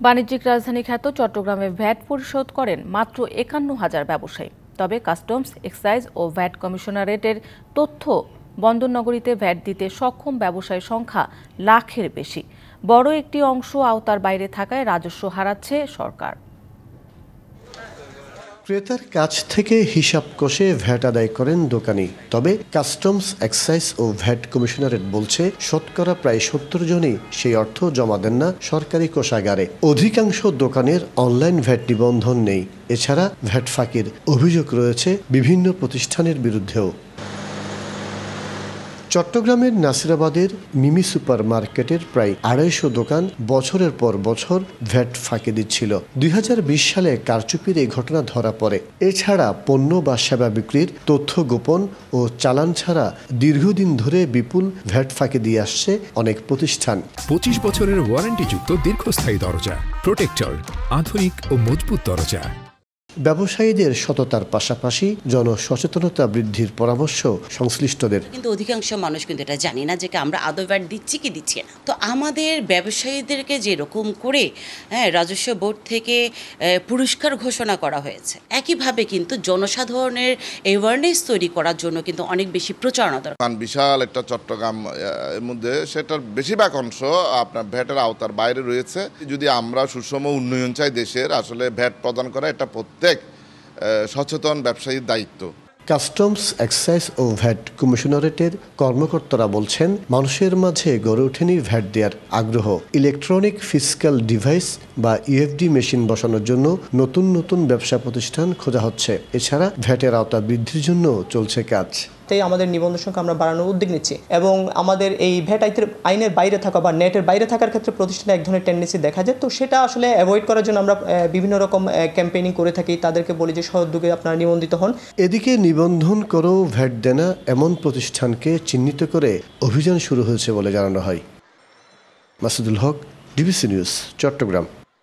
বাণিজ্যিক রাজধানী খ্যাত চট্টগ্রামে ভ্যাট পরিশোধ করেন মাত্র ৫১,০০০ ব্যবসায়ী। তবে কাস্টমস, এক্সাইজ ও ভ্যাট কমিশনারেটের তথ্য বন্দরনগরীতে ভ্যাট দিতে সক্ষম ব্যবসায়ীর সংখ্যা লাখের বেশি। বড় একটি অংশ আওতার বাইরে থাকায় রাজস্ব হারাচ্ছে সরকার। ক্রেতার কাছ থেকে হিসাব কষে ভ্যাট আদায় করেন দোকানি। তবে কাস্টমস, এক্সাইজ ও ভ্যাট কমিশনারেট বলছে শতকরা প্রায় ৭০ জনই সেই অর্থ জমা দেন না সরকারি কোষাগারে। অধিকাংশ দোকানের অনলাইন ভ্যাট নিবন্ধন নেই। এছাড়া ভ্যাট ফাঁকির অভিযোগ রয়েছে বিভিন্ন প্রতিষ্ঠানের বিরুদ্ধেও। চট্টগ্রামের নাসিরাবাদের মিমি সুপার মার্কেটের প্রায় ২৫০ দোকান বছরের পর বছর ভ্যাট ফাঁকি দিচ্ছিল। ২০২০ সালে কারচুপির এই ঘটনা ধরা পড়ে। এছাড়া পণ্য বা সেবা বিক্রির তথ্য গোপন ও চালান ছাড়া দীর্ঘদিন ধরে বিপুল ভ্যাট ফাঁকি দিয়ে আসছে অনেক প্রতিষ্ঠান। ২৫ বছরের ওয়ারেন্টিযুক্ত দীর্ঘস্থায়ী দরজা প্রোটেক্টর, আধুনিক ও মজবুত দরজা। ব্যবসায়ীদের সততার পাশাপাশি জনসচেতনতা বৃদ্ধির পরামর্শ সংশ্লিষ্টদের। কিন্তু অধিকাংশ মানুষ কিন্তু এটা জানি না যে আমরা আদৌ ভ্যাট দিচ্ছি কি দিচ্ছি না। তো আমাদের ব্যবসায়ীদেরকে যেরকম করে রাজস্ব বোর্ড থেকে পুরস্কার ঘোষণা করা হয়েছে, একইভাবে কিন্তু জনসাধারণের অ্যাওয়ারনেস তৈরি করার জন্য কিন্তু অনেক বেশি প্রচারণা দরকার। বিশাল একটা চট্টগ্রাম এর মধ্যে সেটার বেশিরভাগ অংশ আপনার ভ্যাটের আওতার বাইরে রয়েছে। যদি আমরা সুষম উন্নয়ন চাই দেশের, আসলে ভ্যাট প্রদান করা এটা প্রত্যেক সচেতন ব্যবসায়ীর দায়িত্ব। কাস্টমস, এক্সাইজ ও ভ্যাট কমিশনারেটের কর্মকর্তারা বলছেন মানুষের মাঝে গড়ে ওঠেনি ভ্যাট দেওয়ার আগ্রহ। ইলেকট্রনিক ফিসক্যাল ডিভাইস বা ইএফডি মেশিন বসানোর জন্য নতুন নতুন ব্যবসা প্রতিষ্ঠান খোঁজা হচ্ছে। এছাড়া ভ্যাটের আওতা বৃদ্ধির জন্য চলছে কাজ। তাই আমাদের নিবন্ধন সংখ্যা আমরা বাড়ানোর উদ্যোগ নিচ্ছি এবং আমাদের এই ভ্যাট আইনের বাইরে থাকা বা নেটের বাইরে থাকার ক্ষেত্রে প্রতিষ্ঠানে এক ধরনের টেন্ডেন্সি দেখা যায়। তো সেটা আসলে অ্যাভয়েড করার জন্য আমরা বিভিন্ন রকম ক্যাম্পেইনিং করে থাকি। তাদেরকে বলি যে সহযোগে আপনারা নিবন্ধিত হন। এদিকে নিবন্ধন করেও ভ্যাট দেনা এমন প্রতিষ্ঠানকে চিহ্নিত করে অভিযান শুরু হয়েছে বলে জানানো হয়। মাসুদুল হক, ডিবিসি নিউজ, চট্টগ্রাম।